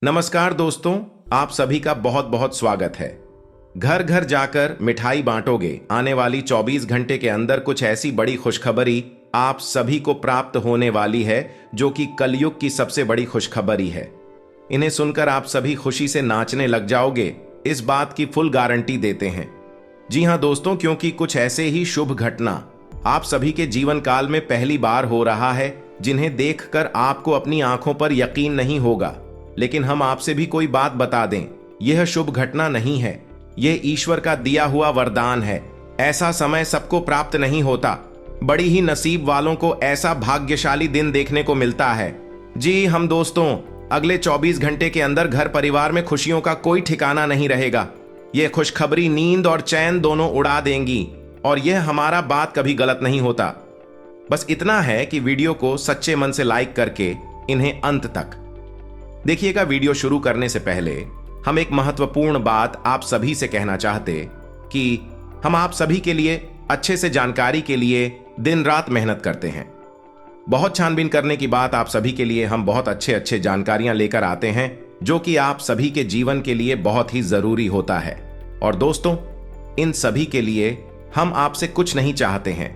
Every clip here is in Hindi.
नमस्कार दोस्तों, आप सभी का बहुत बहुत स्वागत है। घर घर जाकर मिठाई बांटोगे, आने वाली 24 घंटे के अंदर कुछ ऐसी बड़ी खुशखबरी आप सभी को प्राप्त होने वाली है जो कि कलयुग की सबसे बड़ी खुशखबरी है। इन्हें सुनकर आप सभी खुशी से नाचने लग जाओगे, इस बात की फुल गारंटी देते हैं। जी हां दोस्तों, क्योंकि कुछ ऐसे ही शुभ घटना आप सभी के जीवन काल में पहली बार हो रहा है जिन्हें देखकर आपको अपनी आंखों पर यकीन नहीं होगा। लेकिन हम आपसे भी कोई बात बता दें, यह शुभ घटना नहीं है, यह ईश्वर का दिया हुआ वरदान है। ऐसा समय सबको प्राप्त नहीं होता, बड़ी ही नसीब वालों को ऐसा भाग्यशाली दिन देखने को मिलता है। जी हम दोस्तों, अगले 24 घंटे के अंदर घर परिवार में खुशियों का कोई ठिकाना नहीं रहेगा। यह खुशखबरी नींद और चैन दोनों उड़ा देंगी और यह हमारा बात कभी गलत नहीं होता। बस इतना है कि वीडियो को सच्चे मन से लाइक करके इन्हें अंत तक देखिएगा। वीडियो शुरू करने से पहले हम एक महत्वपूर्ण बात आप सभी से कहना चाहते कि हम आप सभी के लिए अच्छे से जानकारी के लिए दिन रात मेहनत करते हैं। बहुत छानबीन करने की बात आप सभी के लिए हम बहुत अच्छे जानकारियां लेकर आते हैं जो कि आप सभी के जीवन के लिए बहुत ही जरूरी होता है। और दोस्तों, इन सभी के लिए हम आपसे कुछ नहीं चाहते हैं,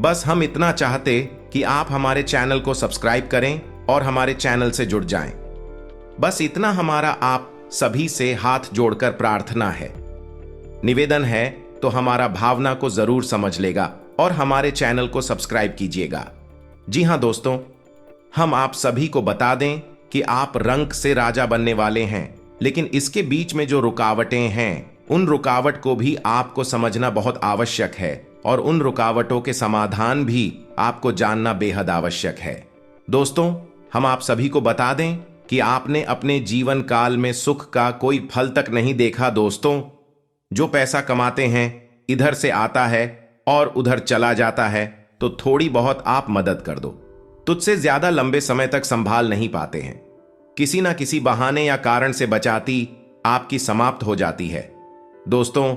बस हम इतना चाहते कि आप हमारे चैनल को सब्सक्राइब करें और हमारे चैनल से जुड़ जाएं। बस इतना हमारा आप सभी से हाथ जोड़कर प्रार्थना है, निवेदन है, तो हमारा भावना को जरूर समझ लेगा और हमारे चैनल को सब्सक्राइब कीजिएगा। जी हां दोस्तों, हम आप सभी को बता दें कि आप रंग से राजा बनने वाले हैं, लेकिन इसके बीच में जो रुकावटें हैं, उन रुकावट को भी आपको समझना बहुत आवश्यक है और उन रुकावटों के समाधान भी आपको जानना बेहद आवश्यक है। दोस्तों, हम आप सभी को बता दें कि आपने अपने जीवन काल में सुख का कोई फल तक नहीं देखा। दोस्तों, जो पैसा कमाते हैं इधर से आता है और उधर चला जाता है, तो थोड़ी बहुत आप मदद कर दो, तुझसे ज्यादा लंबे समय तक संभाल नहीं पाते हैं। किसी ना किसी बहाने या कारण से बचाती आपकी समाप्त हो जाती है। दोस्तों,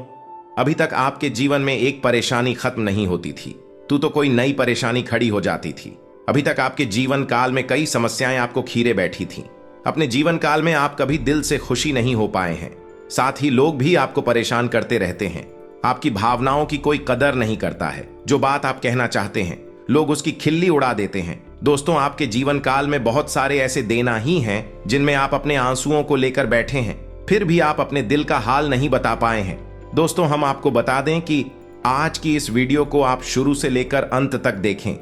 अभी तक आपके जीवन में एक परेशानी खत्म नहीं होती थी, तो कोई नई परेशानी खड़ी हो जाती थी। अभी तक आपके जीवन काल में कई समस्याएं आपको खीरे बैठी थी। अपने जीवन काल में आप कभी दिल से खुशी नहीं हो पाए हैं, साथ ही लोग भी आपको परेशान करते रहते हैं। आपकी भावनाओं की कोई कदर नहीं करता है। जो बात आप कहना चाहते हैं, लोग उसकी खिल्ली उड़ा देते हैं। दोस्तों, आपके जीवन काल में बहुत सारे ऐसे देना ही हैं जिनमें आप अपने आंसुओं को लेकर बैठे हैं, फिर भी आप अपने दिल का हाल नहीं बता पाए हैं। दोस्तों, हम आपको बता दें कि आज की इस वीडियो को आप शुरू से लेकर अंत तक देखें।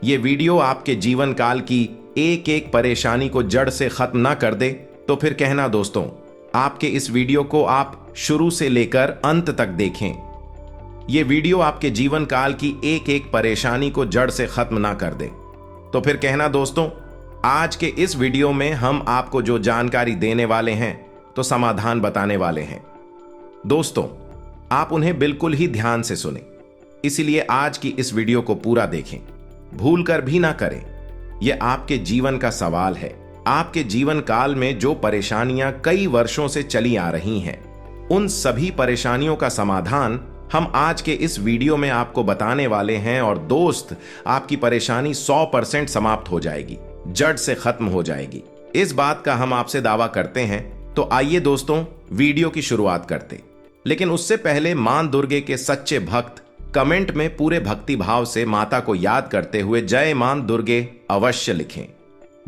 ये वीडियो आपके जीवन काल की एक एक परेशानी को जड़ से खत्म ना कर दे तो फिर कहना दोस्तों, आपके इस वीडियो को आप शुरू से लेकर अंत तक देखें। ये वीडियो आपके जीवन काल की एक एक परेशानी को जड़ से खत्म ना कर दे तो फिर कहना दोस्तों, आज के इस वीडियो में हम आपको जो जानकारी देने वाले हैं तो समाधान बताने वाले हैं। दोस्तों, आप उन्हें बिल्कुल ही ध्यान से सुने, इसलिए आज की इस वीडियो को पूरा देखें, भूल कर भी ना करें। यह आपके जीवन का सवाल है। आपके जीवन काल में जो परेशानियां कई वर्षों से चली आ रही हैं, उन सभी परेशानियों का समाधान हम आज के इस वीडियो में आपको बताने वाले हैं। और दोस्त, आपकी परेशानी 100% समाप्त हो जाएगी, जड़ से खत्म हो जाएगी, इस बात का हम आपसे दावा करते हैं। तो आइए दोस्तों, वीडियो की शुरुआत करते। लेकिन उससे पहले मां दुर्गे के सच्चे भक्त कमेंट में पूरे भक्ति भाव से माता को याद करते हुए जय मां दुर्गे अवश्य लिखें।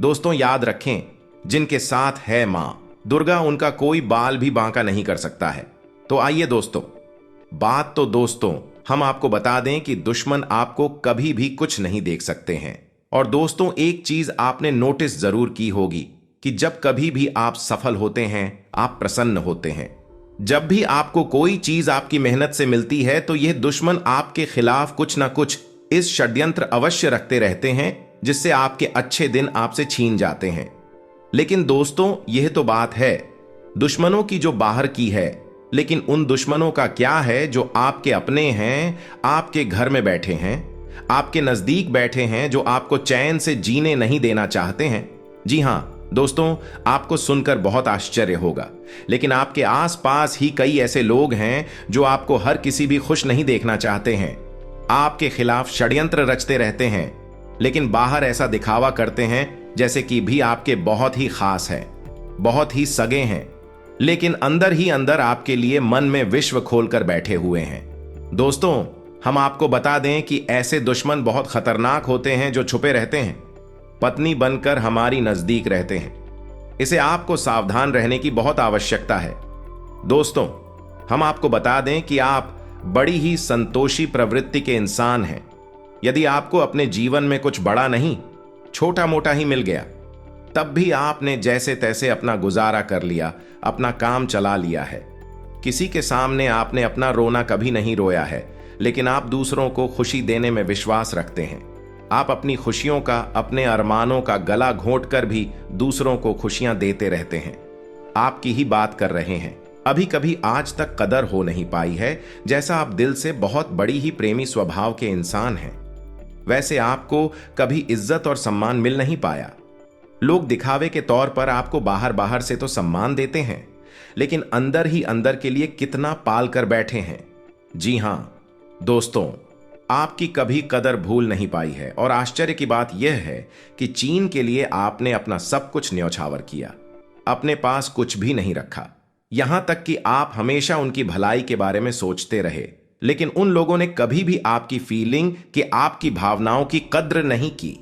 दोस्तों, याद रखें, जिनके साथ है मां दुर्गा, उनका कोई बाल भी बांका नहीं कर सकता है। तो आइए दोस्तों, बात तो दोस्तों हम आपको बता दें कि दुश्मन आपको कभी भी कुछ नहीं देख सकते हैं। और दोस्तों, एक चीज आपने नोटिस जरूर की होगी कि जब कभी भी आप सफल होते हैं, आप प्रसन्न होते हैं। जब भी आपको कोई चीज आपकी मेहनत से मिलती है, तो यह दुश्मन आपके खिलाफ कुछ ना कुछ इस षड्यंत्र अवश्य रखते रहते हैं जिससे आपके अच्छे दिन आपसे छीन जाते हैं। लेकिन दोस्तों, यह तो बात है दुश्मनों की जो बाहर की है, लेकिन उन दुश्मनों का क्या है जो आपके अपने हैं, आपके घर में बैठे हैं, आपके नजदीक बैठे हैं, जो आपको चैन से जीने नहीं देना चाहते हैं। जी हां दोस्तों, आपको सुनकर बहुत आश्चर्य होगा, लेकिन आपके आसपास ही कई ऐसे लोग हैं जो आपको हर किसी भी खुश नहीं देखना चाहते हैं, आपके खिलाफ षड्यंत्र रचते रहते हैं, लेकिन बाहर ऐसा दिखावा करते हैं जैसे कि भी आपके बहुत ही खास है। बहुत ही सगे हैं, लेकिन अंदर ही अंदर आपके लिए मन में विश्व खोलकर बैठे हुए हैं। दोस्तों, हम आपको बता दें कि ऐसे दुश्मन बहुत खतरनाक होते हैं जो छुपे रहते हैं, पत्नी बनकर हमारी नजदीक रहते हैं। इसे आपको सावधान रहने की बहुत आवश्यकता है। दोस्तों, हम आपको बता दें कि आप बड़ी ही संतोषी प्रवृत्ति के इंसान हैं। यदि आपको अपने जीवन में कुछ बड़ा नहीं, छोटा मोटा ही मिल गया, तब भी आपने जैसे तैसे अपना गुजारा कर लिया, अपना काम चला लिया है। किसी के सामने आपने अपना रोना कभी नहीं रोया है, लेकिन आप दूसरों को खुशी देने में विश्वास रखते हैं। आप अपनी खुशियों का, अपने अरमानों का गला घोंट कर भी दूसरों को खुशियां देते रहते हैं। आपकी ही बात कर रहे हैं। अभी कभी आज तक कदर हो नहीं पाई है, जैसा आप दिल से बहुत बड़ी ही प्रेमी स्वभाव के इंसान हैं, वैसे आपको कभी इज्जत और सम्मान मिल नहीं पाया। लोग दिखावे के तौर पर आपको बाहर बाहर से तो सम्मान देते हैं, लेकिन अंदर ही अंदर के लिए कितना पाल कर बैठे हैं। जी हां दोस्तों, आपकी कभी कदर भूल नहीं पाई है। और आश्चर्य की बात यह है कि चीन के लिए आपने अपना सब कुछ न्यौछावर किया, अपने पास कुछ भी नहीं रखा। यहां तक कि आप हमेशा उनकी भलाई के बारे में सोचते रहे, लेकिन उन लोगों ने कभी भी आपकी फीलिंग, कि आपकी भावनाओं की कद्र नहीं की।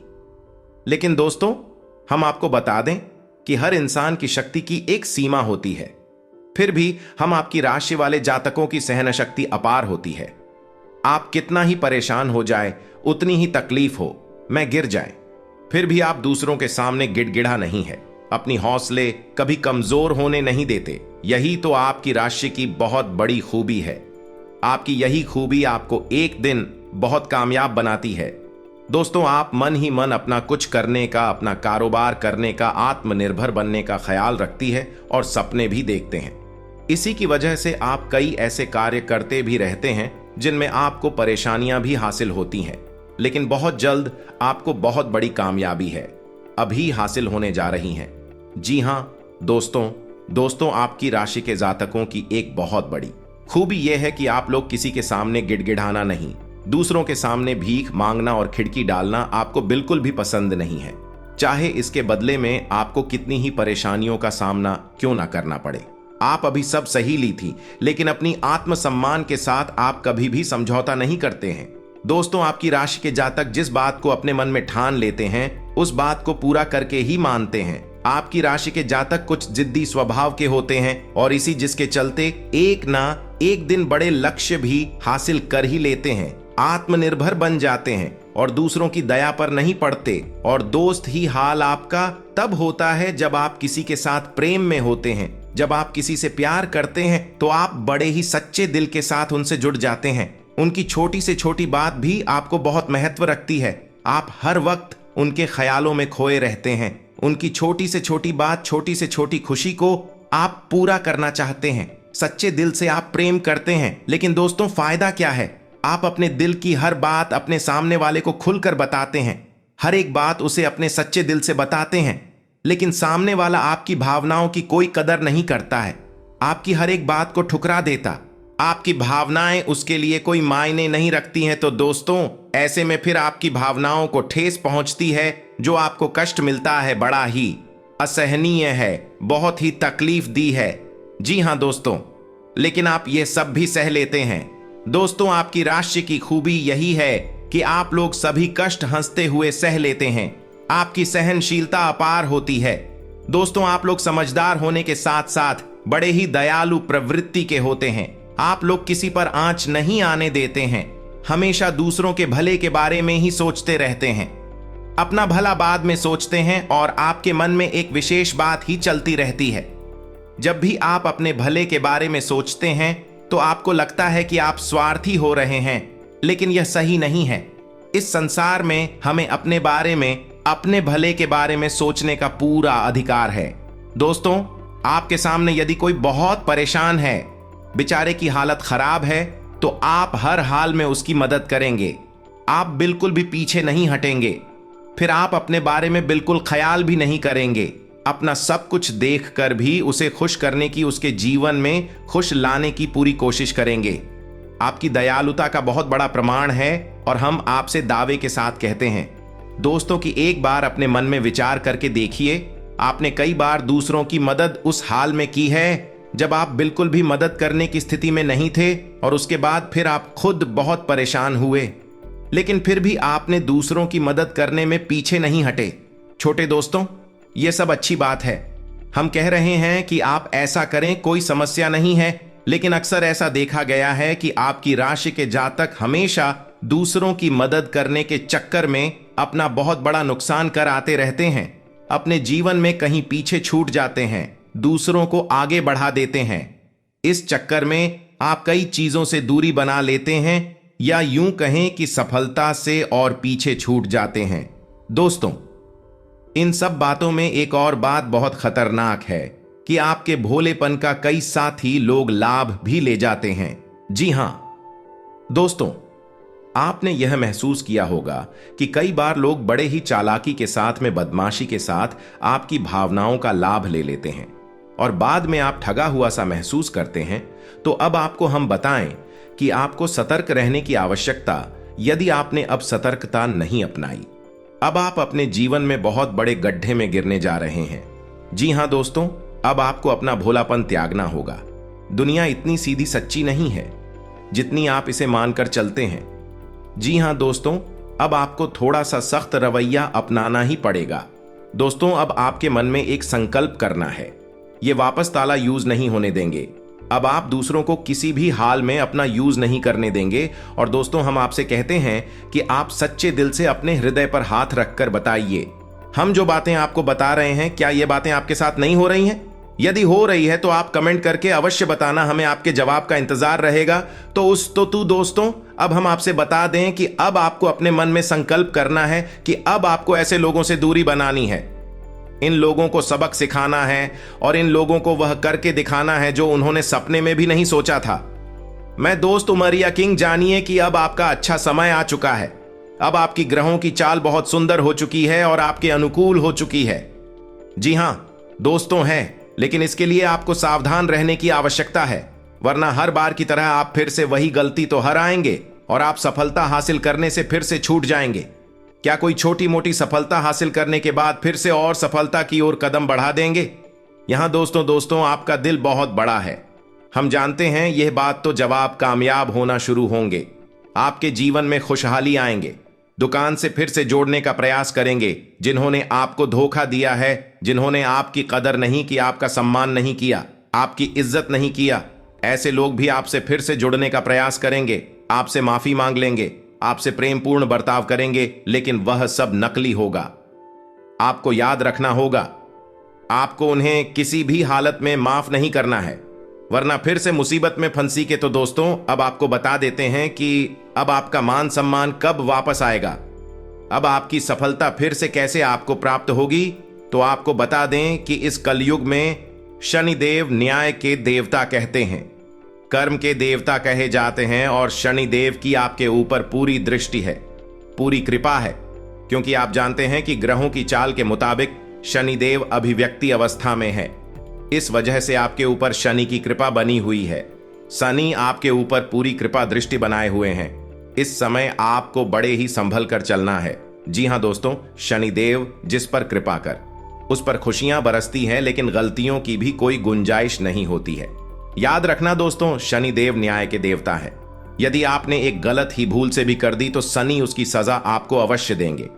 लेकिन दोस्तों, हम आपको बता दें कि हर इंसान की शक्ति की एक सीमा होती है। फिर भी हम आपकी राशि वाले जातकों की सहन शक्ति अपार होती है। आप कितना ही परेशान हो जाए, उतनी ही तकलीफ हो, मैं गिर जाए, फिर भी आप दूसरों के सामने गिड़गिड़ा नहीं है, अपनी हौसले कभी कमजोर होने नहीं देते। यही तो आपकी राशि की बहुत बड़ी खूबी है। आपकी यही खूबी आपको एक दिन बहुत कामयाब बनाती है। दोस्तों, आप मन ही मन अपना कुछ करने का, अपना कारोबार करने का, आत्मनिर्भर बनने का ख्याल रखती है और सपने भी देखते हैं। इसी की वजह से आप कई ऐसे कार्य करते भी रहते हैं जिनमें आपको परेशानियां भी हासिल होती हैं, लेकिन बहुत जल्द आपको बहुत बड़ी कामयाबी है अभी हासिल होने जा रही हैं। जी हां दोस्तों, आपकी राशि के जातकों की एक बहुत बड़ी खूबी यह है कि आप लोग किसी के सामने गिड़गिड़ाना नहीं, दूसरों के सामने भीख मांगना और खिड़की डालना आपको बिल्कुल भी पसंद नहीं है, चाहे इसके बदले में आपको कितनी ही परेशानियों का सामना क्यों ना करना पड़े। आप अभी सब सही ली थी, लेकिन अपनी आत्मसम्मान के साथ आप कभी भी समझौता नहीं करते हैं। दोस्तों, आपकी राशि के जातक जिस बात को अपने मन में ठान लेते हैं, उस बात को पूरा करके ही मानते हैं। आपकी राशि के जातक कुछ जिद्दी स्वभाव के होते हैं और इसी जिसके चलते एक ना एक दिन बड़े लक्ष्य भी हासिल कर ही लेते हैं, आत्मनिर्भर बन जाते हैं और दूसरों की दया पर नहीं पड़ते। और दोस्त ही हाल आपका तब होता है जब आप किसी के साथ प्रेम में होते हैं। जब आप किसी से प्यार करते हैं तो आप बड़े ही सच्चे दिल के साथ उनसे जुड़ जाते हैं। उनकी छोटी से छोटी बात भी आपको बहुत महत्व रखती है। आप हर वक्त उनके ख्यालों में खोए रहते हैं। उनकी छोटी से छोटी बात, छोटी से छोटी खुशी को आप पूरा करना चाहते हैं। सच्चे दिल से आप प्रेम करते हैं। लेकिन दोस्तों, फायदा क्या है? आप अपने दिल की हर बात अपने सामने वाले को खुलकर बताते हैं, हर एक बात उसे अपने सच्चे दिल से बताते हैं, लेकिन सामने वाला आपकी भावनाओं की कोई कदर नहीं करता है, आपकी हर एक बात को ठुकरा देता। आपकी भावनाएं उसके लिए कोई मायने नहीं रखती हैं। तो दोस्तों, ऐसे में फिर आपकी भावनाओं को ठेस पहुंचती है, जो आपको कष्ट मिलता है बड़ा ही असहनीय है, बहुत ही तकलीफ दी है। जी हां दोस्तों, लेकिन आप ये सब भी सह लेते हैं। दोस्तों, आपकी राशि की खूबी यही है कि आप लोग सभी कष्ट हंसते हुए सह लेते हैं। आपकी सहनशीलता अपार होती है। दोस्तों, आप लोग समझदार होने के साथ साथ बड़े ही दयालु प्रवृत्ति के होते हैं। आप लोग किसी पर आंच नहीं आने देते हैं, हमेशा दूसरों के भले के बारे में ही सोचते रहते हैं, अपना भला बाद में सोचते हैं और आपके मन में एक विशेष बात ही चलती रहती है। जब भी आप अपने भले के बारे में सोचते हैं तो आपको लगता है कि आप स्वार्थी हो रहे हैं, लेकिन यह सही नहीं है। इस संसार में हमें अपने बारे में, अपने भले के बारे में सोचने का पूरा अधिकार है। दोस्तों, आपके सामने यदि कोई बहुत परेशान है, बेचारे की हालत खराब है, तो आप हर हाल में उसकी मदद करेंगे। आप बिल्कुल भी पीछे नहीं हटेंगे। फिर आप अपने बारे में बिल्कुल ख्याल भी नहीं करेंगे। अपना सब कुछ देखकर भी उसे खुश करने की, उसके जीवन में खुश लाने की पूरी कोशिश करेंगे। आपकी दयालुता का बहुत बड़ा प्रमाण है और हम आपसे दावे के साथ कहते हैं। दोस्तों, की एक बार अपने मन में विचार करके देखिए, आपने कई बार दूसरों की मदद उस हाल में की है जब आप बिल्कुल भी मदद करने की स्थिति में नहीं थे और उसके बाद फिर आप खुद बहुत परेशान हुए, लेकिन फिर भी आपने दूसरों की मदद करने में पीछे नहीं हटे। छोटे दोस्तों, यह सब अच्छी बात है। हम कह रहे हैं कि आप ऐसा करें, कोई समस्या नहीं है, लेकिन अक्सर ऐसा देखा गया है कि आपकी राशि के जातक हमेशा दूसरों की मदद करने के चक्कर में अपना बहुत बड़ा नुकसान कर आते रहते हैं, अपने जीवन में कहीं पीछे छूट जाते हैं, दूसरों को आगे बढ़ा देते हैं। इस चक्कर में आप कई चीजों से दूरी बना लेते हैं या यूं कहें कि सफलता से और पीछे छूट जाते हैं। दोस्तों, इन सब बातों में एक और बात बहुत खतरनाक है कि आपके भोलेपन का कई साथी लोग लाभ भी ले जाते हैं। जी हां दोस्तों, आपने यह महसूस किया होगा कि कई बार लोग बड़े ही चालाकी के साथ में बदमाशी के साथ आपकी भावनाओं का लाभ ले लेते हैं और बाद में आप ठगा हुआ सा महसूस करते हैं। तो अब आपको हम बताएं कि आपको सतर्क रहने की आवश्यकता, यदि आपने अब सतर्कता नहीं अपनाई, अब आप अपने जीवन में बहुत बड़े गड्ढे में गिरने जा रहे हैं। जी हां दोस्तों, अब आपको अपना भोलापन त्यागना होगा। दुनिया इतनी सीधी सच्ची नहीं है जितनी आप इसे मानकर चलते हैं। जी हां दोस्तों, अब आपको थोड़ा सा सख्त रवैया अपनाना ही पड़ेगा। दोस्तों, अब आपके मन में एक संकल्प करना है, ये वापस ताला यूज नहीं होने देंगे। अब आप दूसरों को किसी भी हाल में अपना यूज नहीं करने देंगे। और दोस्तों, हम आपसे कहते हैं कि आप सच्चे दिल से अपने हृदय पर हाथ रखकर बताइए, हम जो बातें आपको बता रहे हैं, क्या ये बातें आपके साथ नहीं हो रही हैं? यदि हो रही है तो आप कमेंट करके अवश्य बताना, हमें आपके जवाब का इंतजार रहेगा। तो दोस्तों, अब हम आपसे बता दें कि अब आपको अपने मन में संकल्प करना है कि अब आपको ऐसे लोगों से दूरी बनानी है। इन लोगों को सबक सिखाना है और इन लोगों को वह करके दिखाना है जो उन्होंने सपने में भी नहीं सोचा था। मैं दोस्त उमरिया किंग, जानिए कि अब आपका अच्छा समय आ चुका है। अब आपकी ग्रहों की चाल बहुत सुंदर हो चुकी है और आपके अनुकूल हो चुकी है। जी हां दोस्तों, है, लेकिन इसके लिए आपको सावधान रहने की आवश्यकता है, वरना हर बार की तरह आप फिर से वही गलती तो हर आएंगे और आप सफलता हासिल करने से फिर से छूट जाएंगे। क्या कोई छोटी मोटी सफलता हासिल करने के बाद फिर से और सफलता की ओर कदम बढ़ा देंगे? यहां दोस्तों, आपका दिल बहुत बड़ा है। हम जानते हैं यह बात, तो जब आप कामयाब होना शुरू होंगे, आपके जीवन में खुशहाली आएंगे, दुकान से फिर से जोड़ने का प्रयास करेंगे। जिन्होंने आपको धोखा दिया है, जिन्होंने आपकी कदर नहीं की, आपका सम्मान नहीं किया, आपकी इज्जत नहीं किया, ऐसे लोग भी आपसे फिर से जुड़ने का प्रयास करेंगे, आपसे माफी मांग लेंगे, आपसे प्रेमपूर्ण बर्ताव करेंगे, लेकिन वह सब नकली होगा। आपको याद रखना होगा, आपको उन्हें किसी भी हालत में माफ नहीं करना है, वरना फिर से मुसीबत में फंसी के। तो दोस्तों, अब आपको बता देते हैं कि अब आपका मान सम्मान कब वापस आएगा, अब आपकी सफलता फिर से कैसे आपको प्राप्त होगी। तो आपको बता दें कि इस कलयुग में शनिदेव न्याय के देवता कहते हैं, कर्म के देवता कहे जाते हैं और शनिदेव की आपके ऊपर पूरी दृष्टि है, पूरी कृपा है, क्योंकि आप जानते हैं कि ग्रहों की चाल के मुताबिक शनिदेव अभिव्यक्ति अवस्था में है। इस वजह से आपके ऊपर शनि की कृपा बनी हुई है। शनि आपके ऊपर पूरी कृपा दृष्टि बनाए हुए हैं। इस समय आपको बड़े ही संभल कर चलना है। जी हां दोस्तों, शनिदेव जिस पर कृपा कर, उस पर खुशियां बरसती हैं, लेकिन गलतियों की भी कोई गुंजाइश नहीं होती है। याद रखना दोस्तों, शनिदेव न्याय के देवता है। यदि आपने एक गलत ही भूल से भी कर दी तो शनि उसकी सजा आपको अवश्य देंगे।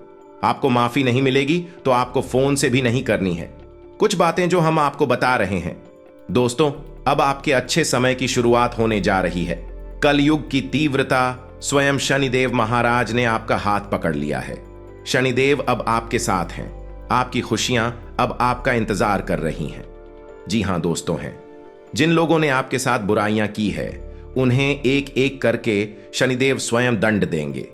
आपको माफी नहीं मिलेगी तो आपको फोन से भी नहीं करनी है। कुछ बातें जो हम आपको बता रहे हैं दोस्तों, अब आपके अच्छे समय की शुरुआत होने जा रही है। कलयुग की तीव्रता, स्वयं शनिदेव महाराज ने आपका हाथ पकड़ लिया है। शनिदेव अब आपके साथ हैं, आपकी खुशियां अब आपका इंतजार कर रही हैं। जी हां दोस्तों, हैं जिन लोगों ने आपके साथ बुराइयां की है, उन्हें एक एक करके शनिदेव स्वयं दंड देंगे,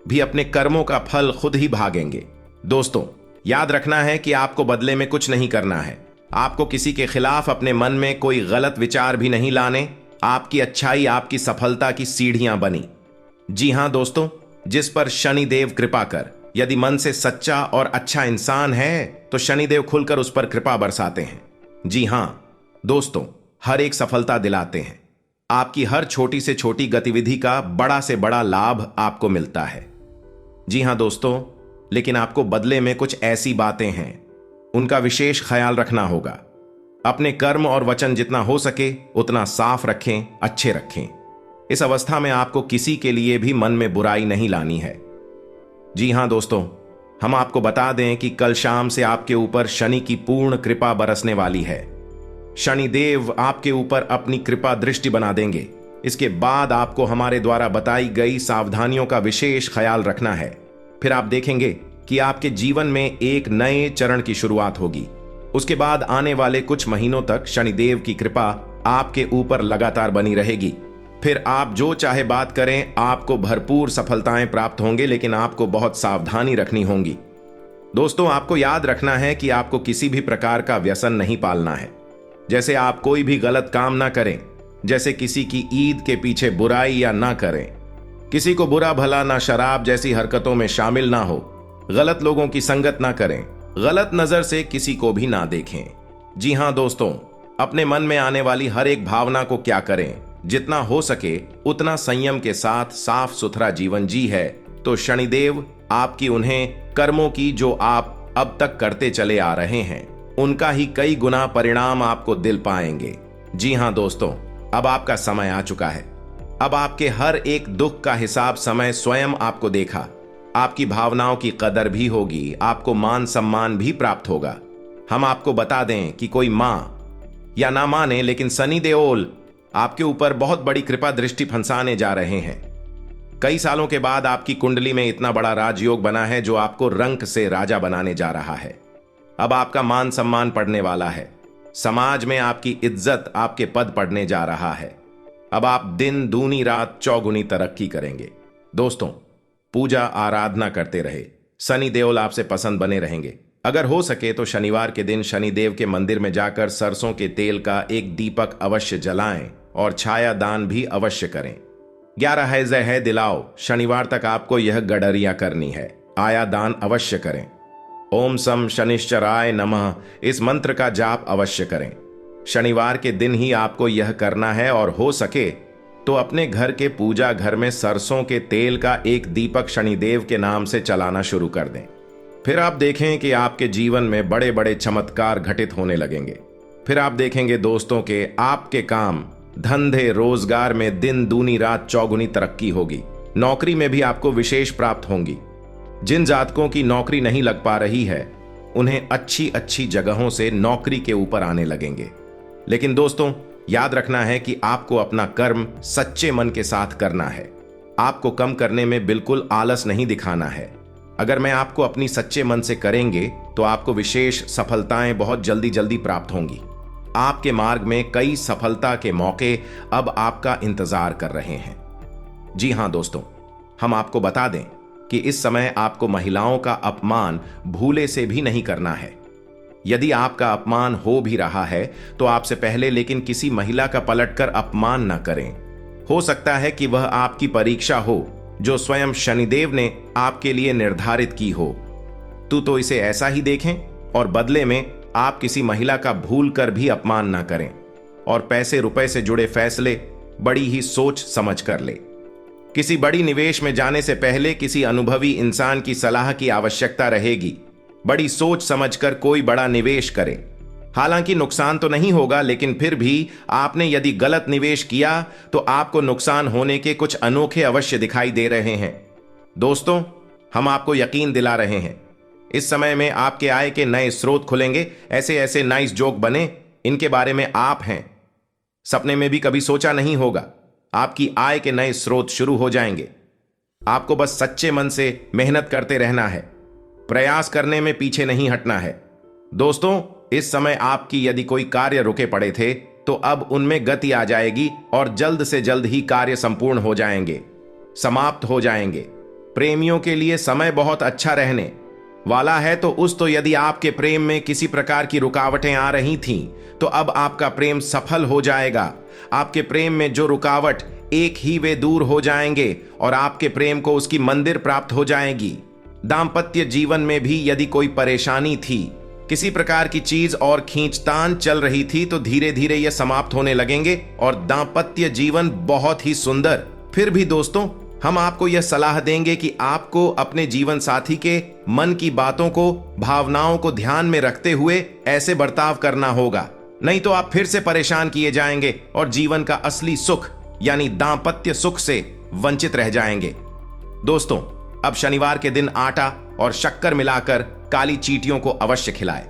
भी अपने कर्मों का फल खुद ही भागेंगे। दोस्तों, याद रखना है कि आपको बदले में कुछ नहीं करना है। आपको किसी के खिलाफ अपने मन में कोई गलत विचार भी नहीं लाने। आपकी अच्छाई आपकी सफलता की सीढ़ियां बनी। जी हां दोस्तों, जिस पर शनिदेव कृपा कर, यदि मन से सच्चा और अच्छा इंसान है तो शनिदेव खुलकर उस पर कृपा बरसाते हैं। जी हां दोस्तों, हर एक सफलता दिलाते हैं। आपकी हर छोटी से छोटी गतिविधि का बड़ा से बड़ा लाभ आपको मिलता है। जी हां दोस्तों, लेकिन आपको बदले में कुछ ऐसी बातें हैं उनका विशेष ख्याल रखना होगा। अपने कर्म और वचन जितना हो सके उतना साफ रखें, अच्छे रखें। इस अवस्था में आपको किसी के लिए भी मन में बुराई नहीं लानी है। जी हां दोस्तों, हम आपको बता दें कि कल शाम से आपके ऊपर शनि की पूर्ण कृपा बरसने वाली है। शनिदेव आपके ऊपर अपनी कृपा दृष्टि बना देंगे। इसके बाद आपको हमारे द्वारा बताई गई सावधानियों का विशेष ख्याल रखना है। फिर आप देखेंगे कि आपके जीवन में एक नए चरण की शुरुआत होगी। उसके बाद आने वाले कुछ महीनों तक शनिदेव की कृपा आपके ऊपर लगातार बनी रहेगी। फिर आप जो चाहे बात करें, आपको भरपूर सफलताएं प्राप्त होंगे, लेकिन आपको बहुत सावधानी रखनी होगी। दोस्तों, आपको याद रखना है कि आपको किसी भी प्रकार का व्यसन नहीं पालना है। जैसे आप कोई भी गलत काम ना करें, जैसे किसी की ईद के पीछे बुराई या ना करें, किसी को बुरा भला ना शराब जैसी हरकतों में शामिल ना हो, गलत लोगों की संगत ना करें, गलत नजर से किसी को भी ना देखें। जी हां दोस्तों, अपने मन में आने वाली हर एक भावना को क्या करें, जितना हो सके उतना संयम के साथ साफ सुथरा जीवन जी है तो शनिदेव आपकी उन्हें कर्मों की जो आप अब तक करते चले आ रहे हैं उनका ही कई गुना परिणाम आपको दिल पाएंगे। जी हां दोस्तों, अब आपका समय आ चुका है। अब आपके हर एक दुख का हिसाब समय स्वयं आपको देखा। आपकी भावनाओं की कदर भी होगी, आपको मान सम्मान भी प्राप्त होगा। हम आपको बता दें कि कोई मां या ना माने, लेकिन सनी देओल आपके ऊपर बहुत बड़ी कृपा दृष्टि फंसाने जा रहे हैं। कई सालों के बाद आपकी कुंडली में इतना बड़ा राजयोग बना है जो आपको रंक से राजा बनाने जा रहा है। अब आपका मान सम्मान पड़ने वाला है। समाज में आपकी इज्जत, आपके पद पड़ने जा रहा है। अब आप दिन दूनी रात चौगुनी तरक्की करेंगे। दोस्तों, पूजा आराधना करते रहे, सनी देओल आपसे पसंद बने रहेंगे। अगर हो सके तो शनिवार के दिन शनिदेव के मंदिर में जाकर सरसों के तेल का एक दीपक अवश्य जलाएं और छाया दान भी अवश्य करें। 11 है जय है दिलाओ, शनिवार तक आपको यह गडरिया करनी है। आया दान अवश्य करें। ओम सम शनिश्चराय नमः इस मंत्र का जाप अवश्य करें। शनिवार के दिन ही आपको यह करना है और हो सके तो अपने घर के पूजा घर में सरसों के तेल का एक दीपक शनिदेव के नाम से चलाना शुरू कर दें। फिर आप देखें कि आपके जीवन में बड़े बड़े चमत्कार घटित होने लगेंगे। फिर आप देखेंगे दोस्तों के आपके काम धंधे रोजगार में दिन दूनी रात चौगुनी तरक्की होगी। नौकरी में भी आपको विशेष प्राप्त होंगी। जिन जातकों की नौकरी नहीं लग पा रही है उन्हें अच्छी अच्छी जगहों से नौकरी के ऊपर आने लगेंगे। लेकिन दोस्तों, याद रखना है कि आपको अपना कर्म सच्चे मन के साथ करना है। आपको कम करने में बिल्कुल आलस नहीं दिखाना है। अगर मैं आपको अपनी सच्चे मन से करेंगे तो आपको विशेष सफलताएं बहुत जल्दी जल्दी प्राप्त होंगी। आपके मार्ग में कई सफलता के मौके अब आपका इंतजार कर रहे हैं। जी हां दोस्तों, हम आपको बता दें कि इस समय आपको महिलाओं का अपमान भूले से भी नहीं करना है। यदि आपका अपमान हो भी रहा है तो आपसे पहले लेकिन किसी महिला का पलटकर अपमान न करें। हो सकता है कि वह आपकी परीक्षा हो जो स्वयं शनिदेव ने आपके लिए निर्धारित की हो। तो इसे ऐसा ही देखें और बदले में आप किसी महिला का भूल कर भी अपमान ना करें और पैसे रुपए से जुड़े फैसले बड़ी ही सोच समझ कर ले। किसी बड़ी निवेश में जाने से पहले किसी अनुभवी इंसान की सलाह की आवश्यकता रहेगी। बड़ी सोच समझकर कोई बड़ा निवेश करें। हालांकि नुकसान तो नहीं होगा, लेकिन फिर भी आपने यदि गलत निवेश किया तो आपको नुकसान होने के कुछ अनोखे अवश्य दिखाई दे रहे हैं। दोस्तों, हम आपको यकीन दिला रहे हैं इस समय में आपके आय के नए स्रोत खुलेंगे। ऐसे ऐसे नाइस जोक बने, इनके बारे में आप हैं सपने में भी कभी सोचा नहीं होगा। आपकी आय के नए स्रोत शुरू हो जाएंगे। आपको बस सच्चे मन से मेहनत करते रहना है, प्रयास करने में पीछे नहीं हटना है। दोस्तों, इस समय आपकी यदि कोई कार्य रुके पड़े थे तो अब उनमें गति आ जाएगी और जल्द से जल्द ही कार्य संपूर्ण हो जाएंगे, समाप्त हो जाएंगे। प्रेमियों के लिए समय बहुत अच्छा रहने वाला है। तो यदि आपके प्रेम में किसी प्रकार की रुकावटें आ रही थीं तो अब आपका प्रेम सफल हो जाएगा। आपके प्रेम में जो रुकावट एक ही वे दूर हो जाएंगे और आपके प्रेम को उसकी मंदिर प्राप्त हो जाएगी। दाम्पत्य जीवन में भी यदि कोई परेशानी थी, किसी प्रकार की चीज और खींचतान चल रही थी तो धीरे धीरे यह समाप्त होने लगेंगे और दाम्पत्य जीवन बहुत ही सुंदर। फिर भी दोस्तों, हम आपको यह सलाह देंगे कि आपको अपने जीवन साथी के मन की बातों को, भावनाओं को ध्यान में रखते हुए ऐसे बर्ताव करना होगा, नहीं तो आप फिर से परेशान किए जाएंगे और जीवन का असली सुख यानी दांपत्य सुख से वंचित रह जाएंगे। दोस्तों, अब शनिवार के दिन आटा और शक्कर मिलाकर काली चींटियों को अवश्य खिलाएं।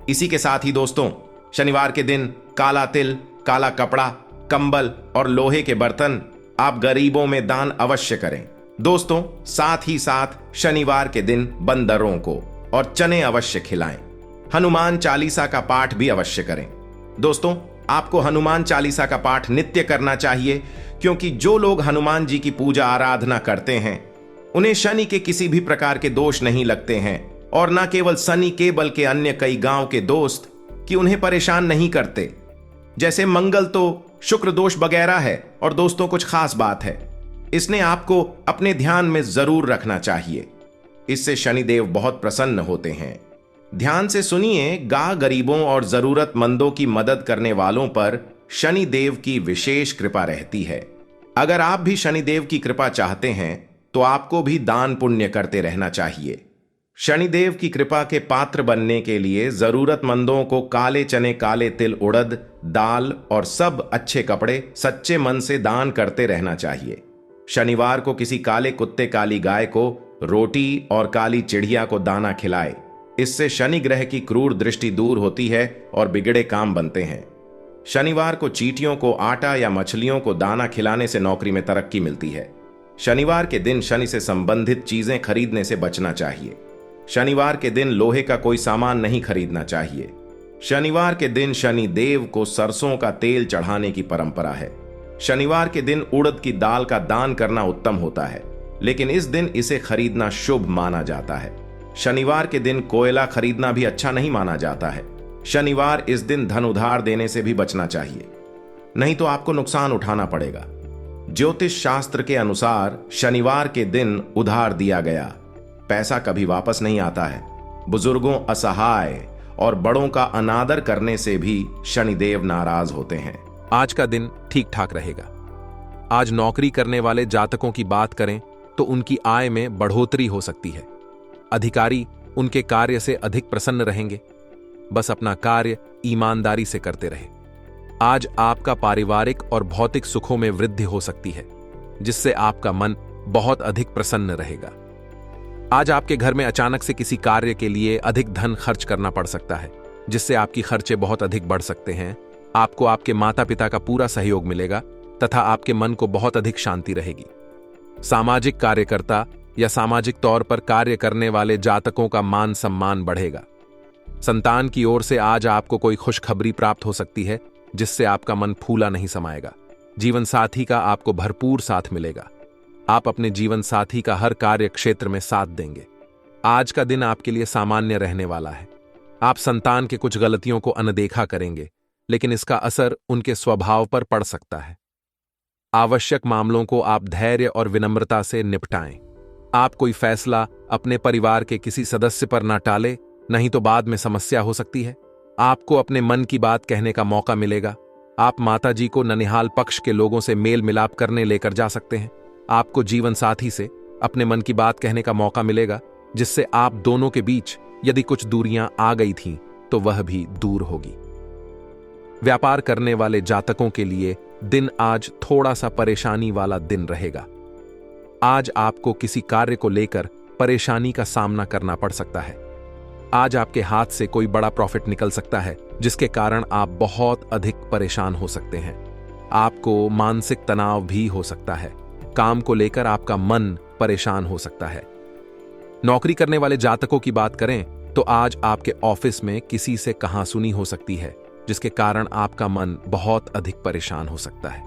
इसी के साथ ही दोस्तों, शनिवार के दिन काला तिल, काला कपड़ा, कंबल और लोहे के बर्तन आप गरीबों में दान अवश्य करें। दोस्तों, साथ ही साथ शनिवार के दिन बंदरों को और चने अवश्य खिलाएं। हनुमान चालीसा का पाठ भी अवश्य करें। दोस्तों, आपको हनुमान चालीसा का पाठ नित्य करना चाहिए, क्योंकि जो लोग हनुमान जी की पूजा आराधना करते हैं उन्हें शनि के किसी भी प्रकार के दोष नहीं लगते हैं, और न केवल शनि के बल्कि अन्य कई गांव के दोस्त कि उन्हें परेशान नहीं करते। जैसे मंगल तो शुक्र दोष वगैरह है, और दोस्तों कुछ खास बात है, इसने आपको अपने ध्यान में जरूर रखना चाहिए। इससे शनिदेव बहुत प्रसन्न होते हैं। ध्यान से सुनिए, गरीबों और जरूरतमंदों की मदद करने वालों पर शनिदेव की विशेष कृपा रहती है। अगर आप भी शनिदेव की कृपा चाहते हैं तो आपको भी दान पुण्य करते रहना चाहिए। शनिदेव की कृपा के पात्र बनने के लिए जरूरतमंदों को काले चने, काले तिल, उड़द दाल और सब अच्छे कपड़े सच्चे मन से दान करते रहना चाहिए। शनिवार को किसी काले कुत्ते, काली गाय को रोटी और काली चिड़िया को दाना खिलाए। इससे शनि ग्रह की क्रूर दृष्टि दूर होती है और बिगड़े काम बनते हैं। शनिवार को चींटियों को आटा या मछलियों को दाना खिलाने से नौकरी में तरक्की मिलती है। शनिवार के दिन शनि से संबंधित चीजें खरीदने से बचना चाहिए। शनिवार के दिन लोहे का कोई सामान नहीं खरीदना चाहिए। शनिवार के दिन शनि देव को सरसों का तेल चढ़ाने की परंपरा है। शनिवार के दिन उड़द की दाल का दान करना उत्तम होता है, लेकिन इस दिन इसे खरीदना शुभ माना जाता है। शनिवार के दिन कोयला खरीदना भी अच्छा नहीं माना जाता है। शनिवार इस दिन धन उधार देने से भी बचना चाहिए, नहीं तो आपको नुकसान उठाना पड़ेगा। ज्योतिष शास्त्र के अनुसार शनिवार के दिन उधार दिया गया पैसा कभी वापस नहीं आता है। बुजुर्गों, असहाय और बड़ों का अनादर करने से भी शनिदेव नाराज होते हैं। आज का दिन ठीक ठाक रहेगा। आज नौकरी करने वाले जातकों की बात करें तो उनकी आय में बढ़ोतरी हो सकती है। अधिकारी उनके कार्य से अधिक प्रसन्न रहेंगे। बस अपना कार्य ईमानदारी से करते रहे। आज आपका पारिवारिक और भौतिक सुखों में वृद्धि हो सकती है, जिससे आपका मन बहुत अधिक प्रसन्न रहेगा। आज आपके घर में अचानक से किसी कार्य के लिए अधिक धन खर्च करना पड़ सकता है, जिससे आपकी खर्चे बहुत अधिक बढ़ सकते हैं। आपको आपके माता पिता का पूरा सहयोग मिलेगा तथा आपके मन को बहुत अधिक शांति रहेगी। सामाजिक कार्यकर्ता या सामाजिक तौर पर कार्य करने वाले जातकों का मान सम्मान बढ़ेगा। संतान की ओर से आज आपको कोई खुशखबरी प्राप्त हो सकती है, जिससे आपका मन फूला नहीं समाएगा। जीवन साथी का आपको भरपूर साथ मिलेगा। आप अपने जीवन साथी का हर कार्य क्षेत्र में साथ देंगे। आज का दिन आपके लिए सामान्य रहने वाला है। आप संतान के कुछ गलतियों को अनदेखा करेंगे, लेकिन इसका असर उनके स्वभाव पर पड़ सकता है। आवश्यक मामलों को आप धैर्य और विनम्रता से निपटाएं। आप कोई फैसला अपने परिवार के किसी सदस्य पर न टालें, नहीं तो बाद में समस्या हो सकती है। आपको अपने मन की बात कहने का मौका मिलेगा। आप माताजी को ननिहाल पक्ष के लोगों से मेल मिलाप करने लेकर जा सकते हैं। आपको जीवन साथी से अपने मन की बात कहने का मौका मिलेगा, जिससे आप दोनों के बीच यदि कुछ दूरियां आ गई थीं तो वह भी दूर होगी। व्यापार करने वाले जातकों के लिए दिन आज थोड़ा सा परेशानी वाला दिन रहेगा। आज आपको किसी कार्य को लेकर परेशानी का सामना करना पड़ सकता है। आज आपके हाथ से कोई बड़ा प्रॉफिट निकल सकता है, जिसके कारण आप बहुत अधिक परेशान हो सकते हैं। आपको मानसिक तनाव भी हो सकता है। काम को लेकर आपका मन परेशान हो सकता है। नौकरी करने वाले जातकों की बात करें तो आज आपके ऑफिस में किसी से कहासुनी हो सकती है, जिसके कारण आपका मन बहुत अधिक परेशान हो सकता है।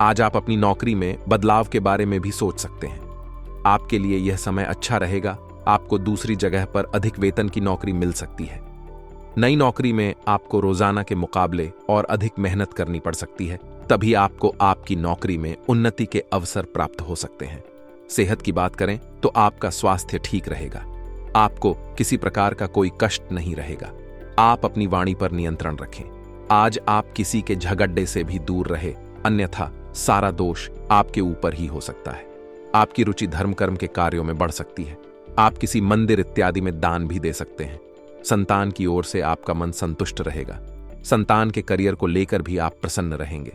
आज आप अपनी नौकरी में बदलाव के बारे में भी सोच सकते हैं। आपके लिए यह समय अच्छा रहेगा। आपको दूसरी जगह पर अधिक वेतन की नौकरी मिल सकती है। नई नौकरी में आपको रोजाना के मुकाबले और अधिक मेहनत करनी पड़ सकती है, तभी आपको आपकी नौकरी में उन्नति के अवसर प्राप्त हो सकते हैं। सेहत की बात करें तो आपका स्वास्थ्य ठीक रहेगा। आपको किसी प्रकार का कोई कष्ट नहीं रहेगा। आप अपनी वाणी पर नियंत्रण रखें। आज आप किसी के झगड़े से भी दूर रहे, अन्यथा सारा दोष आपके ऊपर ही हो सकता है। आपकी रुचि धर्म कर्म के कार्यों में बढ़ सकती है। आप किसी मंदिर इत्यादि में दान भी दे सकते हैं। संतान की ओर से आपका मन संतुष्ट रहेगा। संतान के करियर को लेकर भी आप प्रसन्न रहेंगे।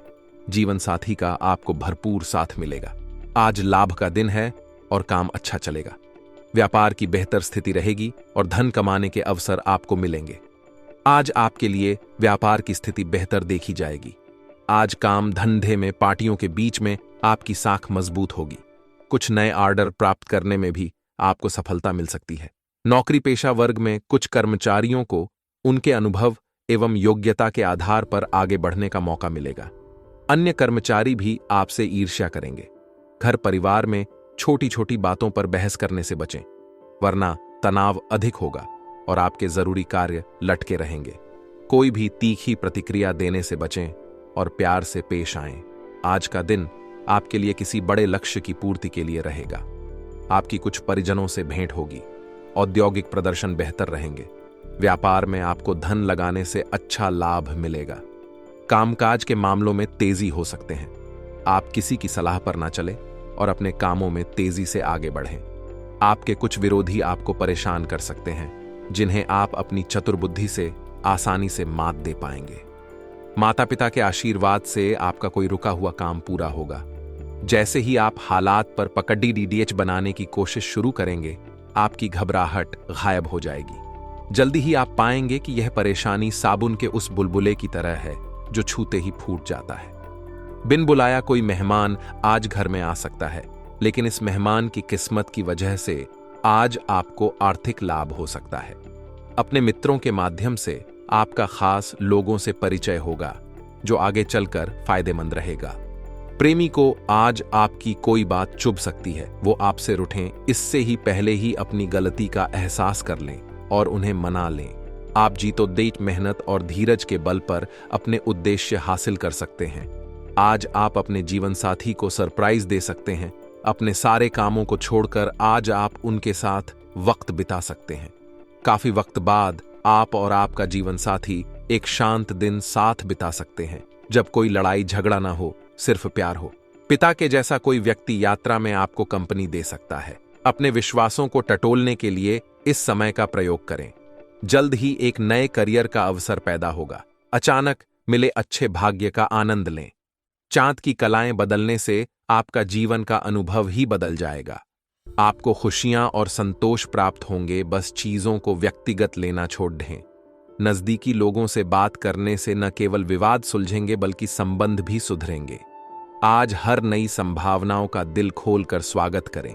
जीवन साथी का आपको भरपूर साथ मिलेगा। आज लाभ का दिन है और काम अच्छा चलेगा। व्यापार की बेहतर स्थिति रहेगी और धन कमाने के अवसर आपको मिलेंगे। आज आपके लिए व्यापार की स्थिति बेहतर देखी जाएगी। आज काम धंधे में पार्टियों के बीच में आपकी साख मजबूत होगी। कुछ नए ऑर्डर प्राप्त करने में भी आपको सफलता मिल सकती है। नौकरी पेशा वर्ग में कुछ कर्मचारियों को उनके अनुभव एवं योग्यता के आधार पर आगे बढ़ने का मौका मिलेगा। अन्य कर्मचारी भी आपसे ईर्ष्या करेंगे। घर परिवार में छोटी छोटी बातों पर बहस करने से बचें, वरना तनाव अधिक होगा और आपके जरूरी कार्य लटके रहेंगे। कोई भी तीखी प्रतिक्रिया देने से बचें और प्यार से पेश आएं। आज का दिन आपके लिए किसी बड़े लक्ष्य की पूर्ति के लिए रहेगा। आपकी कुछ परिजनों से भेंट होगी। औद्योगिक प्रदर्शन बेहतर रहेंगे। व्यापार में आपको धन लगाने से अच्छा लाभ मिलेगा। कामकाज के मामलों में तेजी हो सकते हैं। आप किसी की सलाह पर ना चलें और अपने कामों में तेजी से आगे बढ़ें। आपके कुछ विरोधी आपको परेशान कर सकते हैं, जिन्हें आप अपनी चतुर बुद्धि से आसानी से मात दे पाएंगे। माता पिता के आशीर्वाद से आपका कोई रुका हुआ काम पूरा होगा। जैसे ही आप हालात पर पकड़ी डीडीएच बनाने की कोशिश शुरू करेंगे, आपकी घबराहट गायब हो जाएगी। जल्दी ही आप पाएंगे कि यह परेशानी साबुन के उस बुलबुले की तरह है जो छूते ही फूट जाता है। बिन बुलाया कोई मेहमान आज घर में आ सकता है, लेकिन इस मेहमान की किस्मत की वजह से आज आपको आर्थिक लाभ हो सकता है। अपने मित्रों के माध्यम से आपका खास लोगों से परिचय होगा, जो आगे चलकर फायदेमंद रहेगा। प्रेमी को आज आपकी कोई बात चुभ सकती है। वो आपसे रूठें, इससे ही पहले ही अपनी गलती का एहसास कर लें और उन्हें मना लें। आप जीतोदेत मेहनत और धीरज के बल पर अपने उद्देश्य हासिल कर सकते हैं। आज आप अपने जीवन साथी को सरप्राइज दे सकते हैं। अपने सारे कामों को छोड़कर आज आप उनके साथ वक्त बिता सकते हैं। काफी वक्त बाद आप और आपका जीवन साथी एक शांत दिन साथ बिता सकते हैं, जब कोई लड़ाई झगड़ा ना हो, सिर्फ प्यार हो। पिता के जैसा कोई व्यक्ति यात्रा में आपको कंपनी दे सकता है। अपने विश्वासों को टटोलने के लिए इस समय का प्रयोग करें। जल्द ही एक नए करियर का अवसर पैदा होगा। अचानक मिले अच्छे भाग्य का आनंद लें। चांद की कलाएं बदलने से आपका जीवन का अनुभव ही बदल जाएगा। आपको खुशियां और संतोष प्राप्त होंगे, बस चीजों को व्यक्तिगत लेना छोड़ दें। नजदीकी लोगों से बात करने से न केवल विवाद सुलझेंगे बल्कि संबंध भी सुधरेंगे। आज हर नई संभावनाओं का दिल खोलकर स्वागत करें।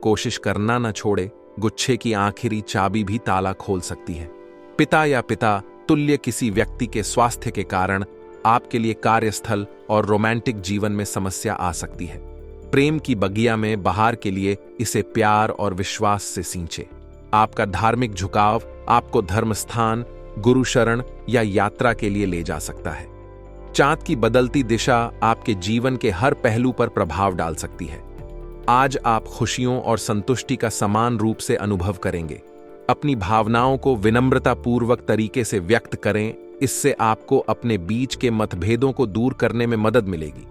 कोशिश करना न छोड़े, गुच्छे की आखिरी चाबी भी ताला खोल सकती है। पिता या पिता तुल्य किसी व्यक्ति के स्वास्थ्य के कारण आपके लिए कार्यस्थल और रोमांटिक जीवन में समस्या आ सकती है। प्रेम की बगिया में बहार के लिए इसे प्यार और विश्वास से सींचे। आपका धार्मिक झुकाव आपको धर्म स्थान, गुरु शरण या यात्रा के लिए ले जा सकता है। चांद की बदलती दिशा आपके जीवन के हर पहलू पर प्रभाव डाल सकती है। आज आप खुशियों और संतुष्टि का समान रूप से अनुभव करेंगे। अपनी भावनाओं को विनम्रतापूर्वक तरीके से व्यक्त करें। इससे आपको अपने बीच के मतभेदों को दूर करने में मदद मिलेगी।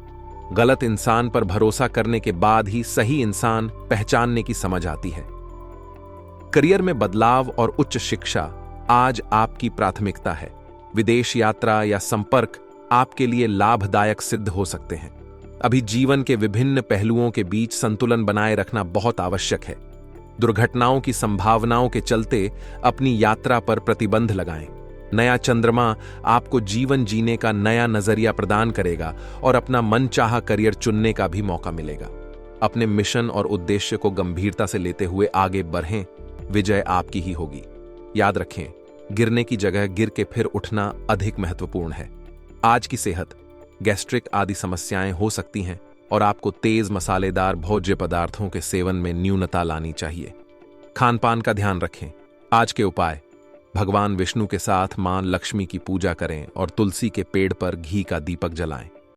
गलत इंसान पर भरोसा करने के बाद ही सही इंसान पहचानने की समझ आती है। करियर में बदलाव और उच्च शिक्षा आज आपकी प्राथमिकता है। विदेश यात्रा या संपर्क आपके लिए लाभदायक सिद्ध हो सकते हैं। अभी जीवन के विभिन्न पहलुओं के बीच संतुलन बनाए रखना बहुत आवश्यक है। दुर्घटनाओं की संभावनाओं के चलते अपनी यात्रा पर प्रतिबंध लगाएं। नया चंद्रमा आपको जीवन जीने का नया नजरिया प्रदान करेगा और अपना मनचाहा करियर चुनने का भी मौका मिलेगा। अपने मिशन और उद्देश्य को गंभीरता से लेते हुए आगे बढ़ें। विजय आपकी ही होगी। याद रखें, गिरने की जगह गिर के फिर उठना अधिक महत्वपूर्ण है। आज की सेहत, गैस्ट्रिक आदि समस्याएं हो सकती हैं और आपको तेज मसालेदार भोज्य पदार्थों के सेवन में न्यूनता लानी चाहिए। खानपान का ध्यान रखें। आज के उपाय: भगवान विष्णु के साथ मां लक्ष्मी की पूजा करें और तुलसी के पेड़ पर घी का दीपक जलाएं।